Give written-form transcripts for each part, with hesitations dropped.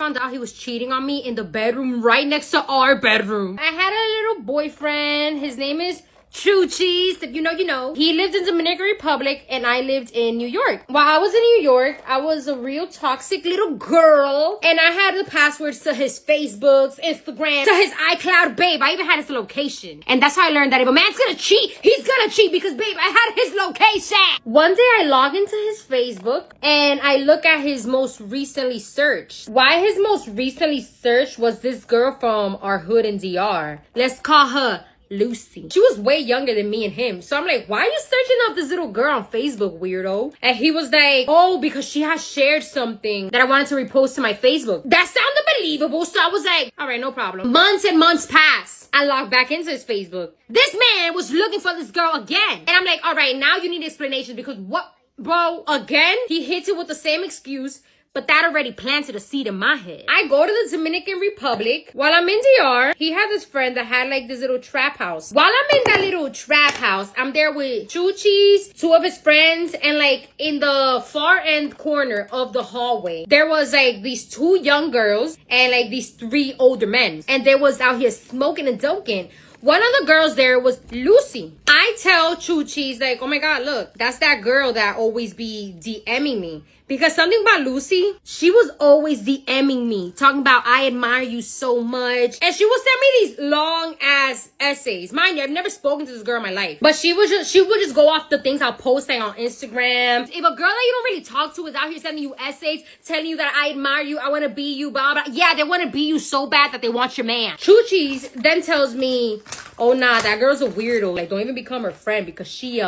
found out he was cheating on me in the bedroom right next to our bedroom. I had a little boyfriend. His name is Choo-Cheese, if you know. He lived in Dominican Republic and I lived in New York. While I was in New York, I was a real toxic little girl and I had the passwords to his Facebooks, Instagram, to his iCloud, babe. I even had his location. And that's how I learned that if a man's gonna cheat, he's gonna cheat because, babe, I had his location. One day I log into his Facebook and I look at his most recently searched. Why his most recently searched was this girl from our hood in DR. Let's call her Lucy. She was way younger than me and him. So I'm like, why are you searching up this little girl on Facebook, weirdo? And he was like, oh, because she has shared something that I wanted to repost to my Facebook. That sounded believable. So I was like, all right, no problem. Months and months passed. I logged back into his Facebook. This man was looking for this girl again. And I'm like, all right, now you need explanations because what, bro, again? He hits it with the same excuse. But that already planted a seed in my head. I go to the Dominican Republic. While I'm in DR, he had this friend that had like this little trap house. While I'm in that little trap house, I'm there with Choo-Cheese, two of his friends, and like in the far end corner of the hallway, there was like these two young girls and like these three older men. And they was out here smoking and doking. One of the girls there was Lucy. I tell Choo-Cheese like, oh my God, look, that's that girl that always be DMing me. Because something about Lucy, she was always DMing me, talking about I admire you so much. And she would send me these long ass essays. Mind you, I've never spoken to this girl in my life. But she would just go off the things I'll post like, on Instagram. If a girl that you don't really talk to is out here sending you essays, telling you that I admire you, I want to be you, blah, blah. Yeah, they want to be you so bad that they want your man. Choo-Cheese then tells me, oh nah, that girl's a weirdo. Like, don't even become her friend because she,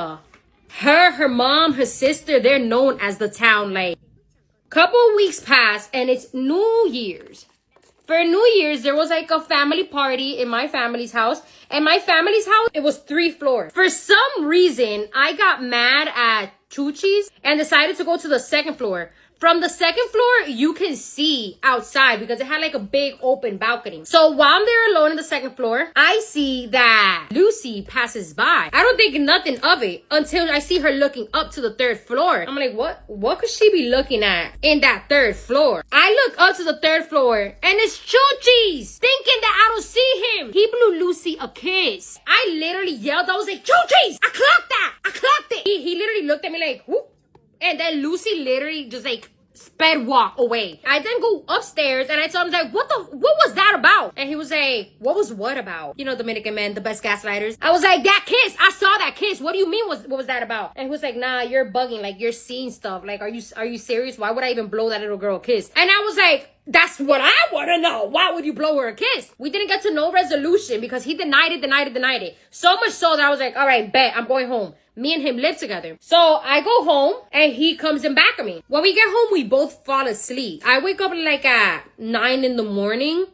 her mom, her sister, they're known as the town. Like, couple weeks pass and it's New Year's. For New Year's, there was like a family party in my family's house. And my family's house, it was 3 floors. For some reason, I got mad at Choo-Cheese and decided to go to the 2nd floor. From the 2nd floor, you can see outside because it had like a big open balcony. So while I'm there alone on the 2nd floor, I see that Lucy passes by. I don't think nothing of it until I see her looking up to the 3rd floor. I'm like, what could she be looking at in that 3rd floor? I look up to the 3rd floor and it's Choo-Cheese, thinking that I don't see him. He blew Lucy a kiss. I literally yelled. I was like, Choo-Cheese, I clocked that. I clocked it. He literally looked at me like, whoop. And then Lucy literally just like sped walk away. I then go upstairs and I told him like, what was that about? And he was like, what was what about? You know, Dominican men, the best gaslighters. I was like, that kiss, I saw that kiss. What do you mean what was that about? And he was like, nah, you're bugging. Like, you're seeing stuff. Like, are you serious? Why would I even blow that little girl a kiss? And I was like, that's what I want to know. Why would you blow her a kiss? We didn't get to no resolution because he denied it. So much so that I was like, all right, bet, I'm going home. Me and him live together. So I go home and he comes in back of me. When we get home, we both fall asleep. I wake up like at 9 in the morning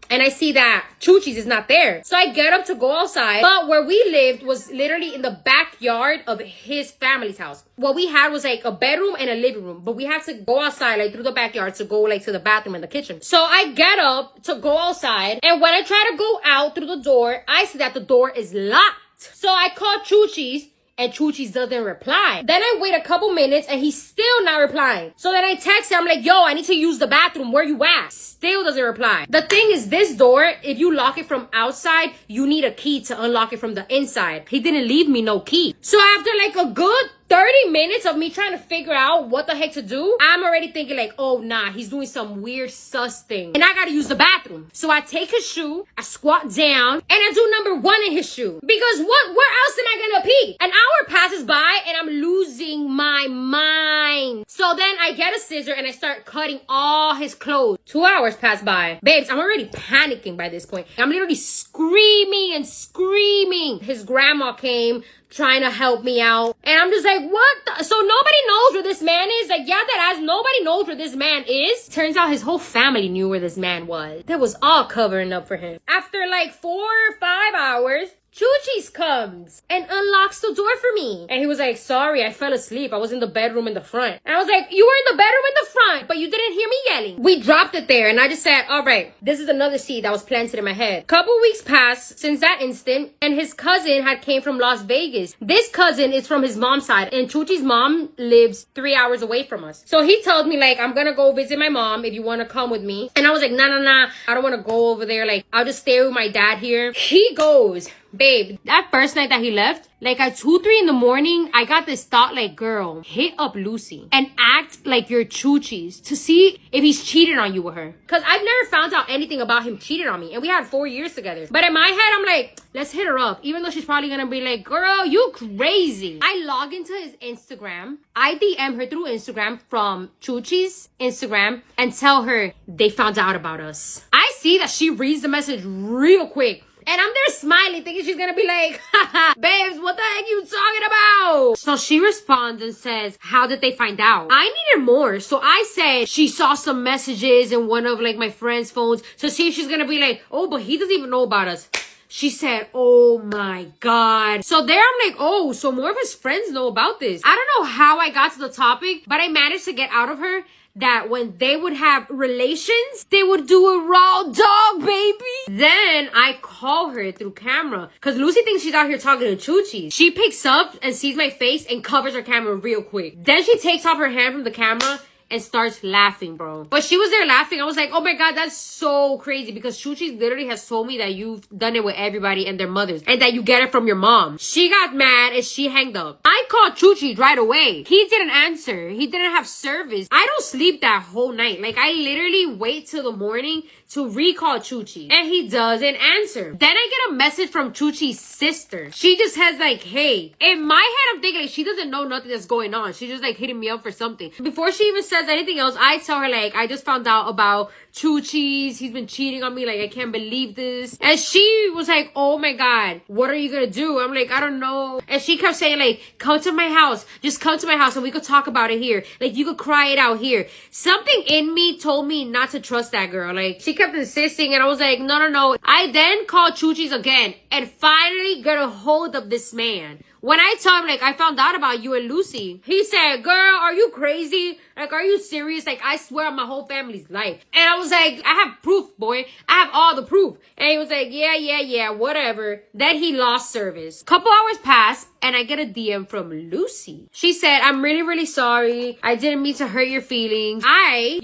and I see that Choo-Cheese is not there. So I get up to go outside. But where we lived was literally in the backyard of his family's house. What we had was like a bedroom and a living room. But we had to go outside like through the backyard to go like to the bathroom and the kitchen. So I get up to go outside. And when I try to go out through the door, I see that the door is locked. So I call Choo-Cheese. And Choo-Cheese doesn't reply. Then I wait a couple minutes and he's still not replying. So then I text him, I'm like, yo, I need to use the bathroom. Where you at? Still doesn't reply. The thing is, this door, if you lock it from outside, you need a key to unlock it from the inside. He didn't leave me no key. So after like a good 30 minutes of me trying to figure out what the heck to do, I'm already thinking like, oh nah, he's doing some weird sus thing. And I gotta use the bathroom. So I take his shoe, I squat down, and I do number 1 in his shoe. Because where else am I gonna pee? An hour passes by and I'm losing my mind. So then I get a scissor and I start cutting all his clothes. 2 hours pass by. Babes, I'm already panicking by this point. I'm literally screaming and screaming. His grandma came trying to help me out. And I'm just like, what the? So nobody knows where this man is? Like, yeah, that ass, nobody knows where this man is? Turns out his whole family knew where this man was. That was all covering up for him. After like 4 or 5 hours, Chuchis comes and unlocks the door for me. And he was like, sorry, I fell asleep. I was in the bedroom in the front. And I was like, you were in the bedroom in the front, but you didn't hear me yelling. We dropped it there and I just said, all right, this is another seed that was planted in my head. Couple weeks passed since that instant and his cousin had came from Las Vegas. This cousin is from his mom's side and Chuchi's mom lives 3 hours away from us. So he told me like, I'm gonna go visit my mom if you want to come with me. And I was like, nah. I don't want to go over there. Like, I'll just stay with my dad here. He goes. Babe, that first night that he left, like at 2, 3 in the morning, I got this thought like, girl, hit up Lucy and act like you're Chuchi's to see if he's cheated on you with her. Because I've never found out anything about him cheating on me. And we had 4 years together. But in my head, I'm like, let's hit her up. Even though she's probably going to be like, girl, you crazy. I log into his Instagram. I DM her through Instagram from Chuchi's Instagram and tell her they found out about us. I see that she reads the message real quick. And I'm there smiling, thinking she's gonna be like, haha, babes, what the heck you talking about? So she responds and says, how did they find out? I needed more. So I said she saw some messages in one of like my friend's phones. So see if she's gonna be like, oh, but he doesn't even know about us. She said, oh my God. So there I'm like, oh, so more of his friends know about this. I don't know how I got to the topic, but I managed to get out of her that when they would have relations, they would do a raw dog, baby. Then I call her through camera because Lucy thinks she's out here talking to Chuchi. She picks up and sees my face and covers her camera real quick. Then she takes off her hand from the camera and starts laughing, bro. But she was there laughing. I was like, oh my God, that's so crazy because Chuchi literally has told me that you've done it with everybody and their mothers and that you get it from your mom. She got mad and she hanged up. I called Chuchi right away. He didn't answer. He didn't have service. I don't sleep that whole night. Like, I literally wait till the morning to recall Chuchi and he doesn't answer. Then I get a message from Chuchi's sister. She just has like, hey, in my head, I'm thinking like she doesn't know nothing that's going on. She's just like hitting me up for something. Before she even says anything else, I tell her like, I just found out about Chuchi's. He's been cheating on me. Like, I can't believe this. And she was like, oh my God, what are you gonna do? I'm like, I don't know. And she kept saying like, come to my house. Just come to my house and we could talk about it here. Like, you could cry it out here. Something in me told me not to trust that girl. Like, she kept insisting and I was like, no. I then called Chuchi's again and finally got a hold of this man. When I told him, like, I found out about you and Lucy, he said, girl, are you crazy? Like, are you serious? Like, I swear on my whole family's life. And I was like, I have proof, boy. I have all the proof. And he was like, yeah, whatever. Then he lost service. Couple hours passed and I get a DM from Lucy. She said, I'm really sorry. I didn't mean to hurt your feelings. I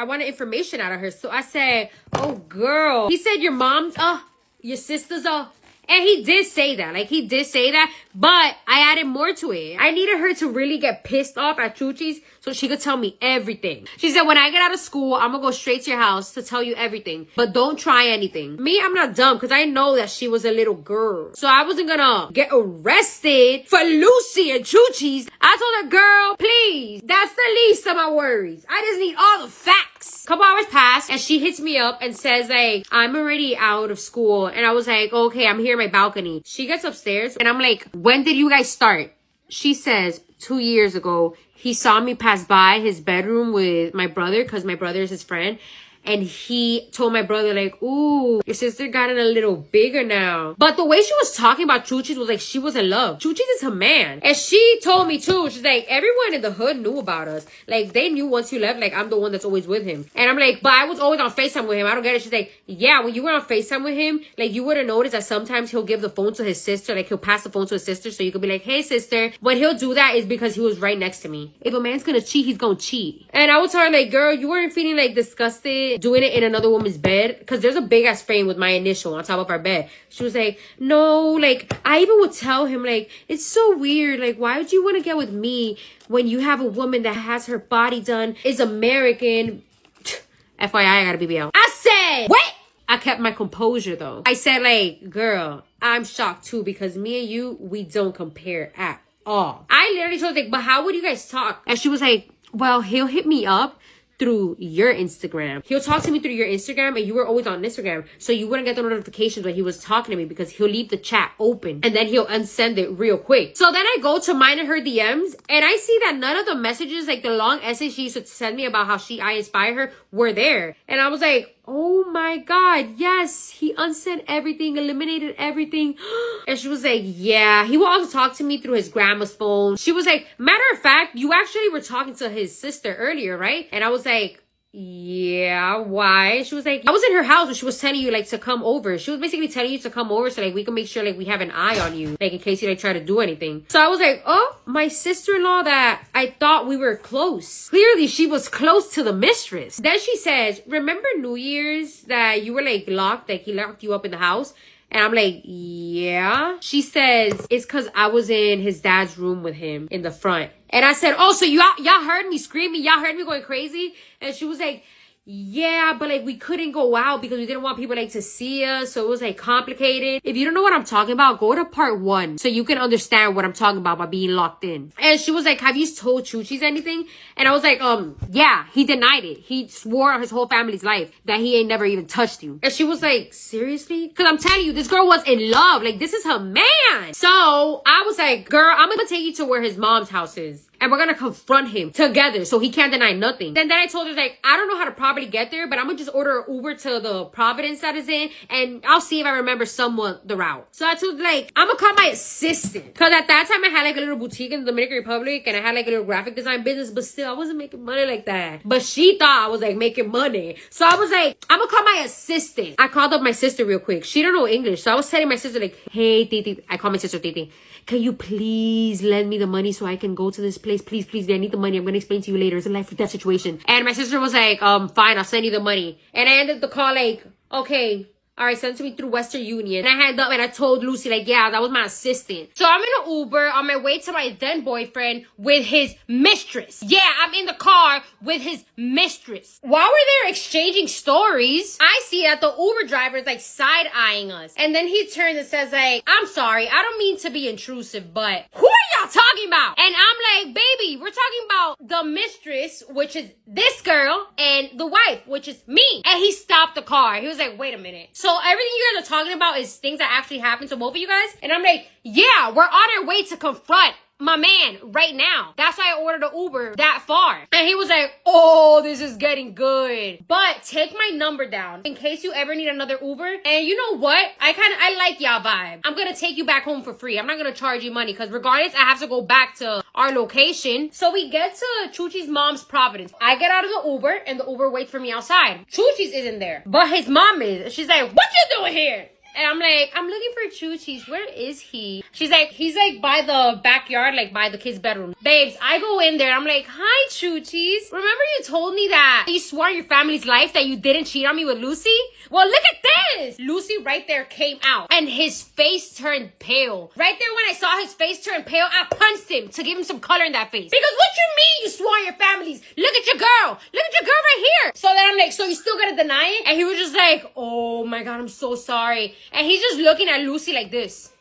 wanted information out of her. So I said, oh, girl. He said, your mom's, your sister's, and he did say that. Like, he did say that. But I added more to it. I needed her to really get pissed off at Chuchi's so she could tell me everything. She said, when I get out of school, I'm gonna go straight to your house to tell you everything. But don't try anything. Me, I'm not dumb because I know that she was a little girl. So I wasn't gonna get arrested for Lucy and Chuchi's. I told her, girl, please. That's the least of my worries. I just need all the facts. Couple hours passed and she hits me up and says, like, I'm already out of school. And I was like, okay, I'm here in my balcony. She gets upstairs and I'm like, when did you guys start? She says, 2 years ago. He saw me pass by his bedroom with my brother because my brother is his friend. And he told my brother, like, ooh, your sister gotten a little bigger now. But the way she was talking about Chuchi's was like she was in love. Chuchi's is her man. And she told me too, she's like, everyone in the hood knew about us. Like, they knew once you left, like, I'm the one that's always with him. And I'm like, but I was always on FaceTime with him. I don't get it. She's like, yeah, when you were on FaceTime with him, like, you would have noticed that sometimes he'll give the phone to his sister. Like, he'll pass the phone to his sister. So you could be like, hey, sister. When he'll do that is because he was right next to me. If a man's gonna cheat, he's gonna cheat. And I would tell her, like, girl, you weren't feeling, like, disgusted doing it in another woman's bed because there's a big ass frame with my initial on top of our bed. She was like, no, like, I even would tell him, like, it's so weird, like, why would you want to get with me when you have a woman that has her body done, is American? FYI, I got a BBL. I said, what? I kept my composure though. I said, like, girl, I'm shocked too because me and you, we don't compare at all. I literally told her, like, but how would you guys talk? And she was like, well, he'll hit me up through your Instagram. He'll talk to me through your Instagram and you were always on Instagram. So you wouldn't get the notifications when he was talking to me because he'll leave the chat open and then he'll unsend it real quick. So then I go to mine and her DMs and I see that none of the messages, like the long essays she used to send me about how I inspire her, were there. And I was like, oh my God, yes, he unsent everything, eliminated everything. And she was like, yeah, he will also talk to me through his grandma's phone. She was like, matter of fact, you actually were talking to his sister earlier, right? And I was like, yeah, why? She was like, I was in her house when she was telling you like to come over. She was basically telling you to come over so like we can make sure like we have an eye on you, like in case you like try to do anything. So I was like, oh, my sister-in-law that I thought we were close. Clearly she was close to the mistress. Then she says, remember New Year's that you were like locked, like he locked you up in the house? And I'm like, yeah. She says, it's because I was in his dad's room with him in the front. And I said, oh, so y'all heard me screaming? Y'all heard me going crazy? And she was like, yeah, but like we couldn't go out because we didn't want people like to see us. So it was like complicated. If you don't know what I'm talking about, go to part 1 so you can understand what I'm talking about by being locked in. And she was like, have you told Chuchis anything? And I was like, yeah, he denied it. He swore on his whole family's life that he ain't never even touched you. And she was like, seriously? Because I'm telling you, this girl was in love. Like, this is her man. So I was like, girl, I'm gonna take you to where his mom's house is. And we're gonna confront him together so he can't deny nothing. Then I told her, like, I don't know how to properly get there, but I'm gonna just order an Uber to the Providence that is in, and I'll see if I remember somewhat the route. So I told her, like, I'm gonna call my assistant. Because at that time, I had, like, a little boutique in the Dominican Republic, and I had, like, a little graphic design business, but still, I wasn't making money like that. But she thought I was, like, making money. So I was like, I'm gonna call my assistant. I called up my sister real quick. She don't know English, so I was telling my sister, like, hey, Titi. I call my sister Titi. Can you please lend me the money so I can go to this place? Please, please, I need the money. I'm going to explain to you later. It's a life or death situation. And my sister was like, fine, I'll send you the money. And I ended the call like, okay, all right, send it to me through Western Union. And I hung up and I told Lucy, like, yeah, that was my assistant. So I'm in an Uber on my way to my then boyfriend with his mistress. Yeah, I'm in the car with his mistress. While we're there exchanging stories, I see that the Uber driver is like side-eyeing us. And then he turns and says like, I'm sorry, I don't mean to be intrusive, but who are y'all talking about? And I'm like, baby, we're talking about the mistress, which is this girl, and the wife, which is me. And he stopped the car. He was like, wait a minute. So everything you guys are talking about is things that actually happened to both of you guys? And I'm like, yeah, we're on our way to confront my man right now. That's why I ordered an Uber that far. And he was like, oh, this is getting good. But take my number down in case you ever need another Uber. And you know what? I like y'all vibe. I'm gonna take you back home for free. I'm not gonna charge you money because regardless, I have to go back to our location. So we get to Chuchi's mom's Providence. I get out of the Uber and the Uber waits for me outside. Chuchi's isn't there, but his mom is. She's like, what you doing here? And I'm like, I'm looking for Chuchi's. Where is he? She's like, he's like by the backyard, like by the kid's bedroom. Babes, I go in there. I'm like, hi, Chuchi's. Remember you told me that you swore on your family's life that you didn't cheat on me with Lucy? Well, look at this. Lucy right there came out and his face turned pale. Right there when I saw his face turn pale, I punched him to give him some color in that face. Because what you mean you swore on your families? Look at your girl. Look at your girl right here. So then I'm like, so you still gonna deny it? And he was just like, oh my God, I'm so sorry. And he's just looking at Lucy like this.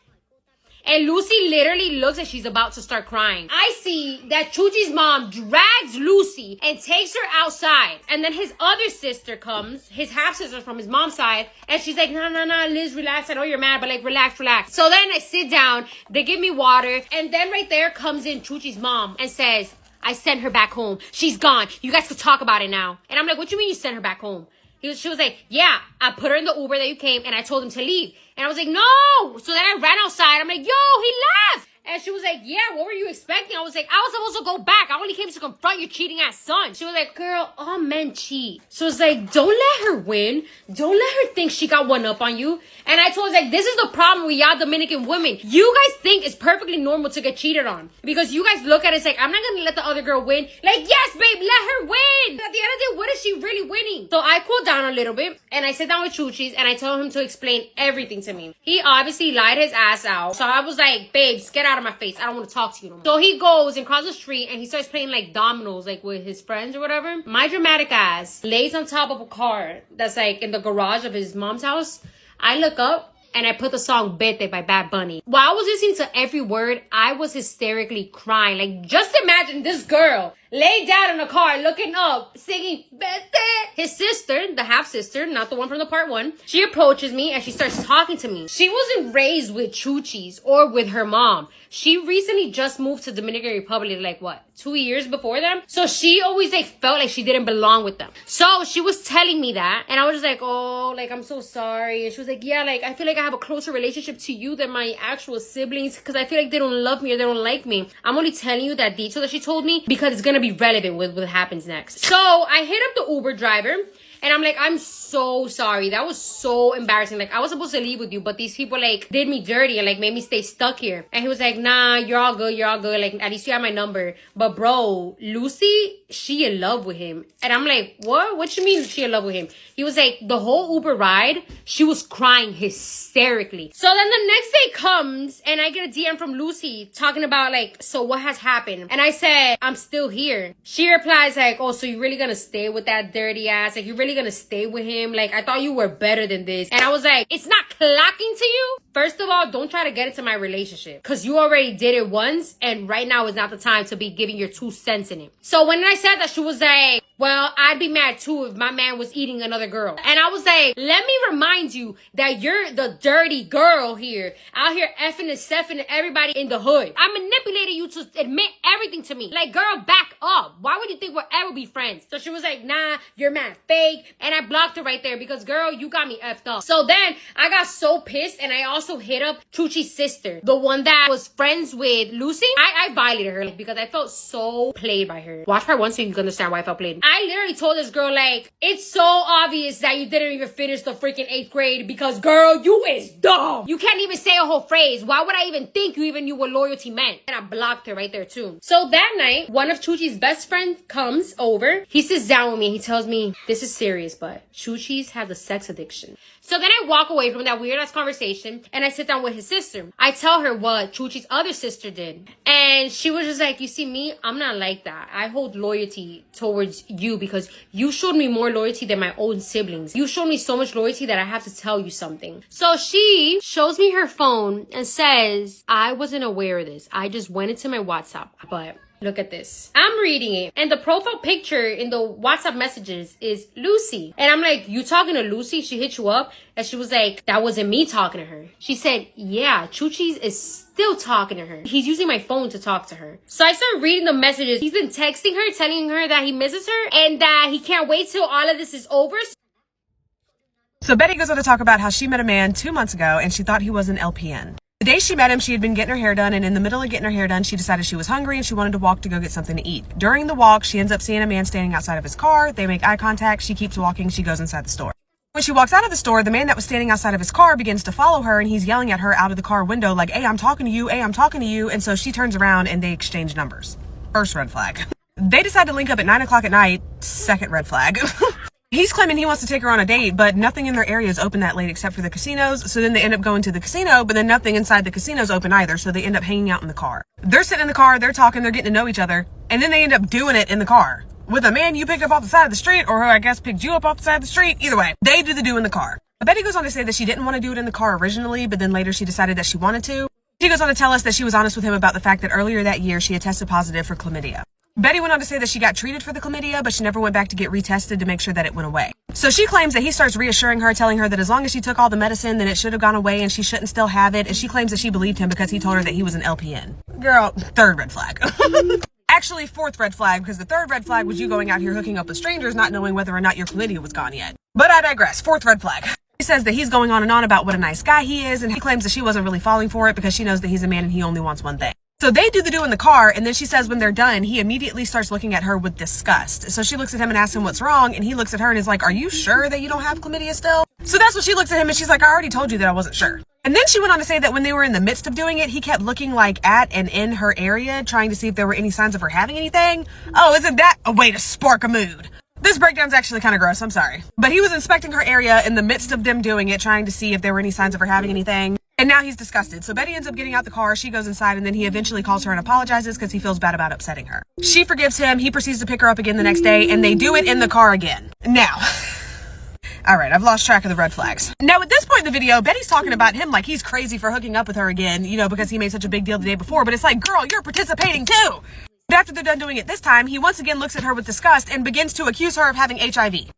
And Lucy literally looks like she's about to start crying. I see that Chuchi's mom drags Lucy and takes her outside. And then his other sister comes, his half-sister from his mom's side. And she's like, no, Liz, relax. I know you're mad, but like, relax. So then I sit down. They give me water. And then right there comes in Chuchi's mom and says, I sent her back home. She's gone. You guys could talk about it now. And I'm like, what you mean you sent her back home? She was like, yeah, I put her in the Uber that you came and I told him to leave. And I was like, no. So then I ran outside. I'm like, yo, he left. And she was like, yeah, what were you expecting? I was like, I was supposed to go back. I only came to confront your cheating ass son. She was like, girl, all men cheat. So it's like, don't let her win. Don't let her think she got one up on you. And I told her, like, this is the problem with y'all Dominican women. You guys think it's perfectly normal to get cheated on. Because you guys look at it, it's like, I'm not going to let the other girl win. Like, yes, babe, let her win. At the end of the day, what is she really winning? So I cooled down a little bit. And I sit down with Chuchi's and I told him to explain everything to me. He obviously lied his ass out. So I was like, babes, get out of my face. I don't want to talk to you no more. So he goes and crosses the street and he starts playing like dominoes, like with his friends or whatever. My dramatic ass lays on top of a car that's like in the garage of his mom's house. I look up and I put the song Vete by Bad Bunny. While I was listening to every word, I was hysterically crying. Like, just imagine this girl laid down in the car, looking up, singing, Bete. His sister, the half-sister, not the one from the part one, she approaches me and she starts talking to me. She wasn't raised with Chuchis or with her mom. She recently just moved to Dominican Republic, like what, 2 years before them? So she always like felt like she didn't belong with them. So she was telling me that, and I was just like, oh, like, I'm so sorry. And she was like, yeah, like, I feel like I have a closer relationship to you than my actual siblings because I feel like they don't love me or they don't like me. I'm only telling you that detail that she told me because it's gonna be relevant with what happens next. So I hit up the Uber driver. And I'm like, I'm so sorry. That was so embarrassing. Like, I was supposed to leave with you, but these people, like, did me dirty and, like, made me stay stuck here. And he was like, nah, you're all good. You're all good. Like, at least you have my number. But, bro, Lucy, she in love with him. And I'm like, what? What you mean she in love with him? He was like, the whole Uber ride, she was crying hysterically. So then the next day comes, and I get a DM from Lucy talking about, like, so what has happened? And I said, I'm still here. She replies, like, oh, so you really gonna stay with that dirty ass? Like, you really gonna stay with him? Like, I thought you were better than this. And I was like, it's not clocking to you? First of all, don't try to get into my relationship because you already did it once, and right now is not the time to be giving your 2 cents in it. So when I said that, she was like, well, I'd be mad too if my man was eating another girl. And I was like, let me remind you that you're the dirty girl here, out here effing and seffing everybody in the hood. I manipulated you to admit everything to me. Like, girl, back up. Why would you think we'll ever be friends? So she was like, nah, you're mad fake. And I blocked her right there because, girl, you got me effed up. So then I got so pissed, and I also hit up Chuchi's sister, the one that was friends with Lucy. I violated her because I felt so played by her. Watch part 1 so you can understand why I felt played. I literally told this girl, like, it's so obvious that you didn't even finish the freaking 8th grade because, girl, you is dumb. You can't even say a whole phrase. Why would I even think you even knew what loyalty meant? And I blocked her right there too. So that night, one of Chuchi's best friends comes over. He sits down with me and he tells me, this is serious, but Chuchi's has a sex addiction. So then I walk away from that weird ass conversation and I sit down with his sister. I tell her what Chuchi's other sister did. And she was just like, you see me, I'm not like that. I hold loyalty towards you because you showed me more loyalty than my own siblings. You showed me so much loyalty that I have to tell you something. So she shows me her phone and says, I wasn't aware of this. I just went into my WhatsApp, but look at this. I'm reading it, and the profile picture in the WhatsApp messages is Lucy. And I'm like, you talking to Lucy? She hit you up? And she was like, that wasn't me talking to her. She said, yeah, Chuchi's is still talking to her. He's using my phone to talk to her. So I started reading the messages. He's been texting her, telling her that he misses her and that he can't wait till all of this is over. So Betty goes on to talk about how she met a man 2 months ago and she thought he was an LPN. The day she met him, she had been getting her hair done, and in the middle of getting her hair done, she decided she was hungry and she wanted to walk to go get something to eat. During the walk, she ends up seeing a man standing outside of his car. They make eye contact. She keeps walking. She goes inside the store. When she walks out of the store, the man that was standing outside of his car begins to follow her, and he's yelling at her out of the car window like, hey, I'm talking to you. Hey, I'm talking to you. And so she turns around and they exchange numbers. First red flag. They decide to link up at 9 o'clock at night. Second red flag. He's claiming he wants to take her on a date, but nothing in their area is open that late except for the casinos. So then they end up going to the casino, but then nothing inside the casino's open either. So they end up hanging out in the car. They're sitting in the car, they're talking, they're getting to know each other. And then they end up doing it in the car with a man you picked up off the side of the street, or who I guess picked you up off the side of the street. Either way, they do the do in the car. Betty goes on to say that she didn't want to do it in the car originally, but then later she decided that she wanted to. She goes on to tell us that she was honest with him about the fact that earlier that year she had tested positive for chlamydia. Betty went on to say that she got treated for the chlamydia, but she never went back to get retested to make sure that it went away. So she claims that he starts reassuring her, telling her that as long as she took all the medicine, then it should have gone away and she shouldn't still have it. And she claims that she believed him because he told her that he was an LPN. Girl, third red flag. Actually, fourth red flag, because the third red flag was you going out here hooking up with strangers, not knowing whether or not your chlamydia was gone yet. But I digress. Fourth red flag. He says that he's going on and on about what a nice guy he is, and he claims that she wasn't really falling for it because she knows that he's a man and he only wants one thing. So they do the do in the car, and then she says when they're done, he immediately starts looking at her with disgust. So she looks at him and asks him what's wrong, and he looks at her and is like, are you sure that you don't have chlamydia still? So that's when she looks at him and she's like, I already told you that I wasn't sure. And then she went on to say that when they were in the midst of doing it, he kept looking like at and in her area, trying to see if there were any signs of her having anything. Oh, isn't that a way to spark a mood? This breakdown's actually kind of gross, I'm sorry. But he was inspecting her area in the midst of them doing it, trying to see if there were any signs of her having anything. And now he's disgusted. So Betty ends up getting out the car. She goes inside, and then he eventually calls her and apologizes because he feels bad about upsetting her. She forgives him. He proceeds to pick her up again the next day, and they do it in the car again. Now, all right, I've lost track of the red flags. Now, at this point in the video, Betty's talking about him like he's crazy for hooking up with her again, you know, because he made such a big deal the day before. But it's like, girl, you're participating too. But after they're done doing it this time, he once again looks at her with disgust and begins to accuse her of having HIV.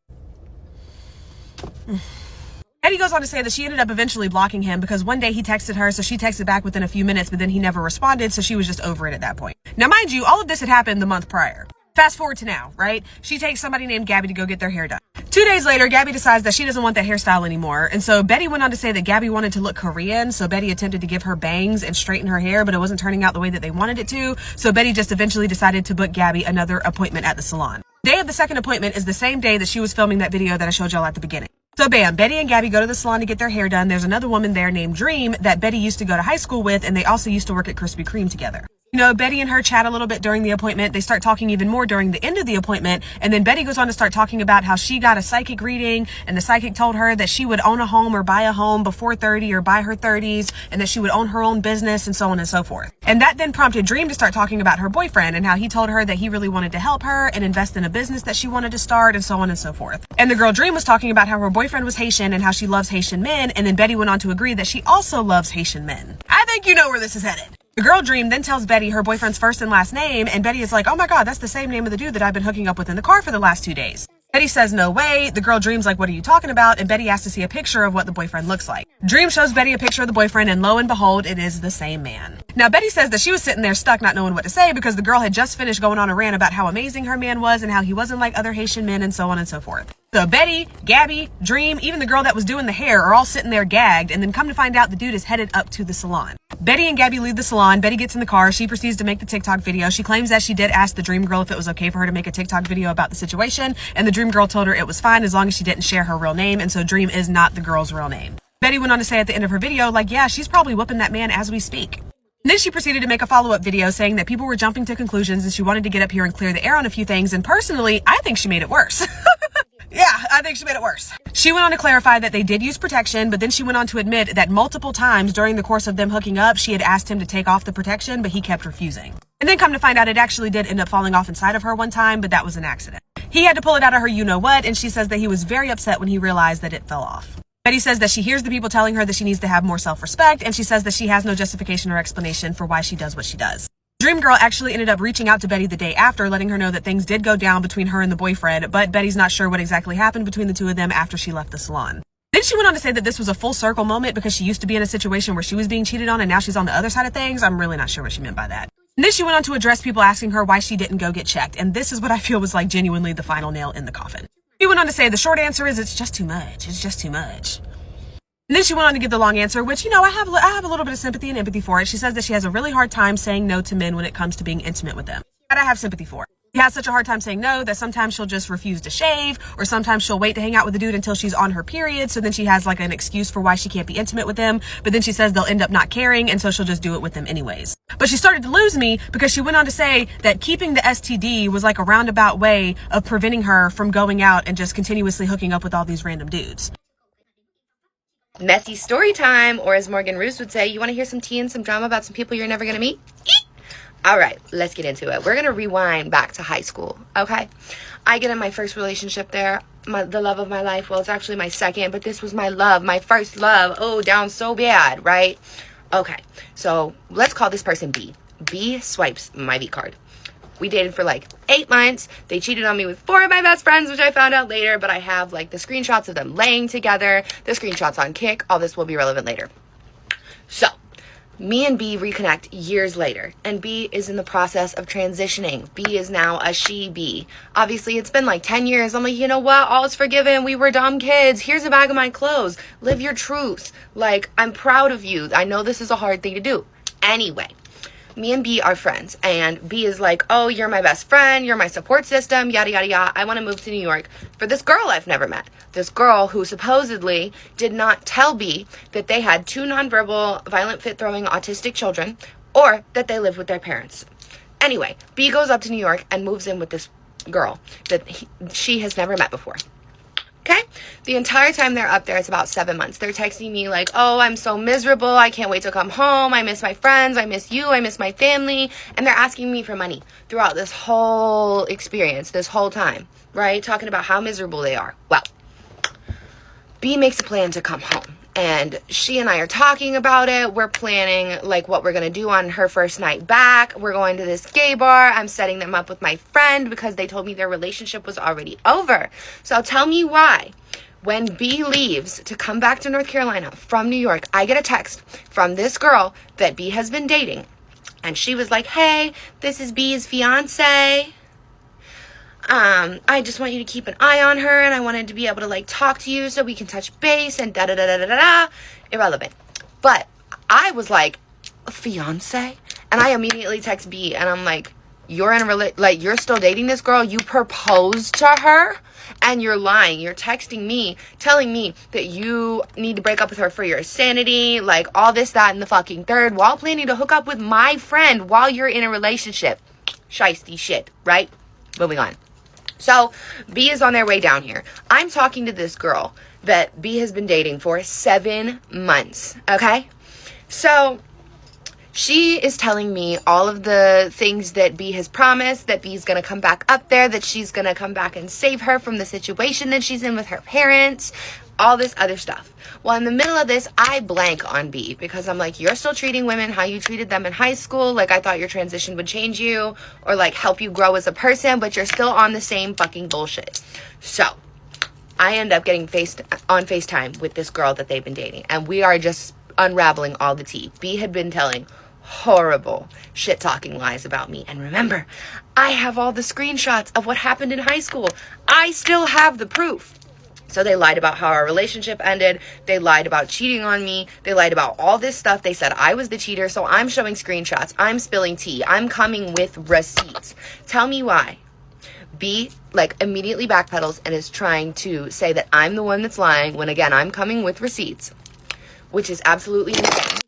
Betty goes on to say that she ended up eventually blocking him because one day he texted her, so she texted back within a few minutes, but then he never responded, so she was just over it at that point. Now, mind you, all of this had happened the month prior. Fast forward to now, right? She takes somebody named Gabby to go get their hair done. 2 days later, Gabby decides that she doesn't want that hairstyle anymore, and so Betty went on to say that Gabby wanted to look Korean, so Betty attempted to give her bangs and straighten her hair, but it wasn't turning out the way that they wanted it to, so Betty just eventually decided to book Gabby another appointment at the salon. Day of the second appointment is the same day that she was filming that video that I showed y'all at the beginning. So bam, Betty and Gabby go to the salon to get their hair done. There's another woman there named Dream that Betty used to go to high school with, and they also used to work at Krispy Kreme together. You know, Betty and her chat a little bit during the appointment. They start talking even more during the end of the appointment. And then Betty goes on to start talking about how she got a psychic reading, and the psychic told her that she would own a home or buy a home before 30 or by her 30s, and that she would own her own business and so on and so forth. And that then prompted Dream to start talking about her boyfriend and how he told her that he really wanted to help her and invest in a business that she wanted to start and so on and so forth. And the girl Dream was talking about how her boyfriend was Haitian and how she loves Haitian men. And then Betty went on to agree that she also loves Haitian men. I think you know where this is headed. The girl Dream then tells Betty her boyfriend's first and last name, and Betty is like, oh my God, that's the same name of the dude that I've been hooking up with in the car for the last 2 days. Betty says, no way. The girl Dream's like, what are you talking about? And Betty asks to see a picture of what the boyfriend looks like. Dream shows Betty a picture of the boyfriend, and lo and behold, it is the same man. Now, Betty says that she was sitting there stuck not knowing what to say because the girl had just finished going on a rant about how amazing her man was and how he wasn't like other Haitian men and so on and so forth. So Betty, Gabby, Dream, even the girl that was doing the hair are all sitting there gagged, and then come to find out the dude is headed up to the salon. Betty and Gabby leave the salon. Betty gets in the car. She proceeds to make the TikTok video. She claims that she did ask the Dream girl if it was okay for her to make a TikTok video about the situation, and the Dream girl told her it was fine as long as she didn't share her real name, and so Dream is not the girl's real name. Betty went on to say at the end of her video, like, yeah, she's probably whooping that man as we speak. And then she proceeded to make a follow-up video saying that people were jumping to conclusions and she wanted to get up here and clear the air on a few things, and personally, I think she made it worse. Yeah, I think she made it worse. She went on to clarify that they did use protection, but then she went on to admit that multiple times during the course of them hooking up, she had asked him to take off the protection, but he kept refusing. And then come to find out it actually did end up falling off inside of her one time, but that was an accident. He had to pull it out of her you-know-what, and she says that he was very upset when he realized that it fell off. Betty says that she hears the people telling her that she needs to have more self-respect, and she says that she has no justification or explanation for why she does what she does. Dream Girl actually ended up reaching out to Betty the day after, letting her know that things did go down between her and the boyfriend, but Betty's not sure what exactly happened between the two of them after she left the salon. Then she went on to say that this was a full circle moment because she used to be in a situation where she was being cheated on and now she's on the other side of things. I'm really not sure what she meant by that. And then she went on to address people asking her why she didn't go get checked, and this is what I feel was like genuinely the final nail in the coffin. She went on to say the short answer is it's just too much. It's just too much. And then she went on to give the long answer, which, you know, I have a little bit of sympathy and empathy for it. She says that she has a really hard time saying no to men when it comes to being intimate with them. That I have sympathy for. She has such a hard time saying no that sometimes she'll just refuse to shave, or sometimes she'll wait to hang out with the dude until she's on her period, so then she has like an excuse for why she can't be intimate with them, but then she says they'll end up not caring, and so she'll just do it with them anyways. But she started to lose me because she went on to say that keeping the STD was like a roundabout way of preventing her from going out and just continuously hooking up with all these random dudes. Messy story time, or as Morgan Roos would say, you want to hear some tea and some drama about some people you're never going to meet? All right, let's get into it. We're going to rewind back to high school, okay? I get in my first relationship there, the love of my life. Well, it's actually my second, but this was my love, my first love. Oh, down so bad, right? Okay, so let's call this person B. B swipes my V card. We dated for like 8 months. They cheated on me with 4 of my best friends, which I found out later, but I have like the screenshots of them laying together, the screenshots on Kik. All this will be relevant later. So, me and B reconnect years later, and B is in the process of transitioning. B is now a she-B. Obviously, it's been like 10 years. I'm like, you know what? All is forgiven. We were dumb kids. Here's a bag of my clothes. Live your truth. Like, I'm proud of you. I know this is a hard thing to do. Anyway. Me and B are friends, and B is like, oh, you're my best friend, you're my support system, yada, yada, yada. I want to move to New York for this girl I've never met. This girl who supposedly did not tell B that they had 2 nonverbal, violent, fit-throwing, autistic children, or that they lived with their parents. Anyway, B goes up to New York and moves in with this girl that she has never met before. Okay? The entire time they're up there, it's about 7 months. They're texting me like, oh, I'm so miserable. I can't wait to come home. I miss my friends. I miss you. I miss my family. And they're asking me for money throughout this whole experience, this whole time, right? Talking about how miserable they are. Well, B makes a plan to come home. And she and I are talking about it. We're planning like what we're going to do on her first night back. We're going to this gay bar. I'm setting them up with my friend because they told me their relationship was already over. So tell me why. When B leaves to come back to North Carolina from New York, I get a text from this girl that B has been dating. And she was like, hey, this is B's fiance. I just want you to keep an eye on her, and I wanted to be able to like talk to you so we can touch base and da-da-da-da-da-da. Irrelevant. But I was like, fiance? And I immediately text B and I'm like, you're in a you're still dating this girl? You proposed to her? And you're lying. You're texting me, telling me that you need to break up with her for your sanity, like all this, that, and the fucking third, while planning to hook up with my friend while you're in a relationship. Shiesty shit, right? Moving on. So B is on their way down here. I'm talking to this girl that B has been dating for 7 months, okay? So she is telling me all of the things that B has promised, that B's going to come back up there, that she's going to come back and save her from the situation that she's in with her parents, all this other stuff. Well, in the middle of this, I blank on B because I'm like, you're still treating women how you treated them in high school. Like, I thought your transition would change you or like help you grow as a person, but you're still on the same fucking bullshit. So I end up getting on FaceTime with this girl that they've been dating, and we are just unraveling all the tea. B had been telling horrible shit talking lies about me. And remember, I have all the screenshots of what happened in high school. I still have the proof. So they lied about how our relationship ended. They lied about cheating on me. They lied about all this stuff. They said I was the cheater. So I'm showing screenshots. I'm spilling tea. I'm coming with receipts. Tell me why. B like immediately backpedals and is trying to say that I'm the one that's lying when again I'm coming with receipts, which is absolutely insane.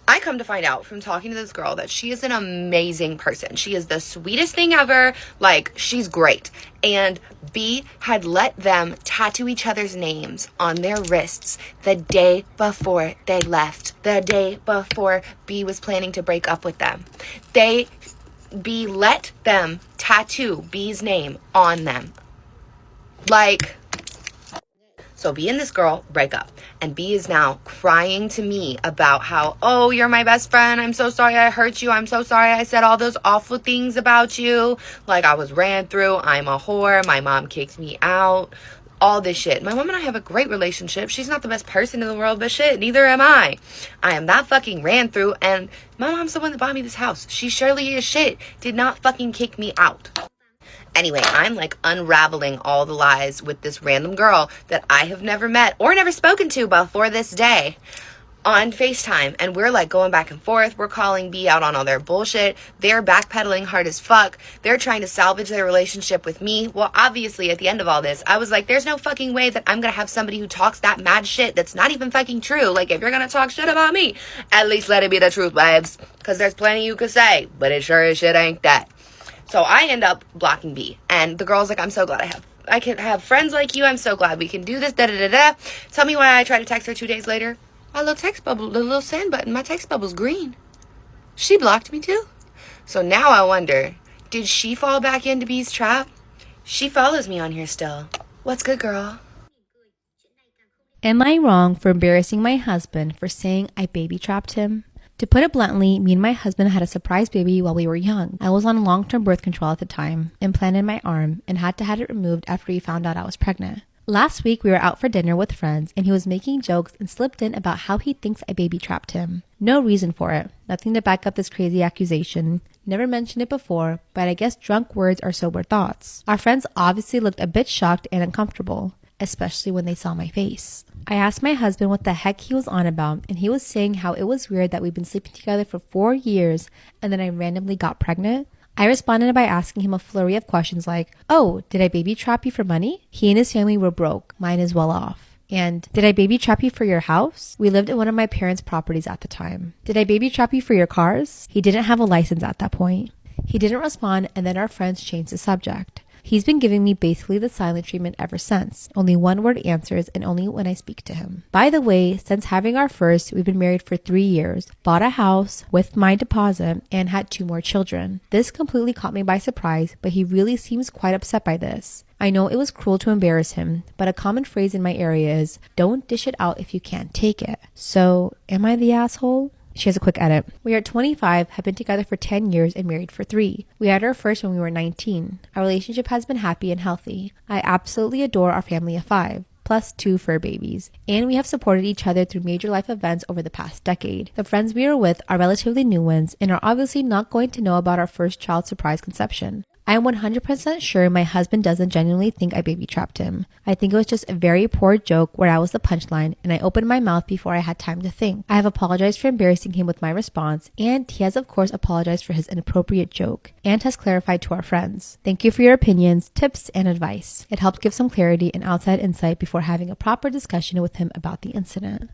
I come to find out from talking to this girl that she is an amazing person. She is the sweetest thing ever. Like, she's great. And B had let them tattoo each other's names on their wrists the day before they left. The day before B was planning to break up with them. B let them tattoo B's name on them. Like, so B and this girl break up, and B is now crying to me about how, oh, you're my best friend. I'm so sorry I hurt you. I'm so sorry I said all those awful things about you. Like, I was ran through. I'm a whore. My mom kicked me out. All this shit. My mom and I have a great relationship. She's not the best person in the world, but shit, neither am I. I am not fucking ran through, and my mom's the one that bought me this house. She surely is shit. Did not fucking kick me out. Anyway, I'm like unraveling all the lies with this random girl that I have never met or never spoken to before this day on FaceTime. And we're like going back and forth. We're calling B out on all their bullshit. They're backpedaling hard as fuck. They're trying to salvage their relationship with me. Well, obviously at the end of all this, I was like, there's no fucking way that I'm going to have somebody who talks that mad shit that's not even fucking true. Like, if you're going to talk shit about me, at least let it be the truth, babes. Because there's plenty you could say, but it sure as shit ain't that. So I end up blocking B. And the girl's like, I'm so glad I can have friends like you. I'm so glad we can do this. Da da da da. Tell me why I tried to text her 2 days later. My little text bubble, the little send button, my text bubble's green. She blocked me too. So now I wonder, did she fall back into B's trap? She follows me on here still. What's good, girl? Am I wrong for embarrassing my husband for saying I baby trapped him? To put it bluntly, me and my husband had a surprise baby while we were young. I was on long-term birth control at the time, implanted my arm, and had to have it removed after he found out I was pregnant. Last week, we were out for dinner with friends, and he was making jokes and slipped in about how he thinks I baby trapped him. No reason for it. Nothing to back up this crazy accusation. Never mentioned it before, but I guess drunk words are sober thoughts. Our friends obviously looked a bit shocked and uncomfortable, especially when they saw my face. I asked my husband what the heck he was on about, and he was saying how it was weird that we've been sleeping together for 4 years and then I randomly got pregnant. I responded by asking him a flurry of questions like, oh, did I baby trap you for money? He and his family were broke. Mine is well off. And did I baby trap you for your house? We lived in one of my parents' properties at the time. Did I baby trap you for your cars? He didn't have a license at that point. He didn't respond, and then our friends changed the subject. He's been giving me basically the silent treatment ever since. Only one word answers and only when I speak to him. By the way, since having our first, we've been married for 3 years, bought a house with my deposit, and had 2 more children. This completely caught me by surprise, but he really seems quite upset by this. I know it was cruel to embarrass him, but a common phrase in my area is, don't dish it out if you can't take it. So, am I the asshole? She has a quick edit. We are 25, have been together for 10 years and married for 3. We had our first when we were 19. Our relationship has been happy and healthy. I absolutely adore our family of 5. Plus 2 fur babies. And we have supported each other through major life events over the past decade. The friends we are with are relatively new ones and are obviously not going to know about our first child's surprise conception. I am 100% sure my husband doesn't genuinely think I baby trapped him. I think it was just a very poor joke where I was the punchline and I opened my mouth before I had time to think. I have apologized for embarrassing him with my response, and he has of course apologized for his inappropriate joke and has clarified to our friends. Thank you for your opinions, tips, and advice. It helped give some clarity and outside insight before having a proper discussion with him about the incident.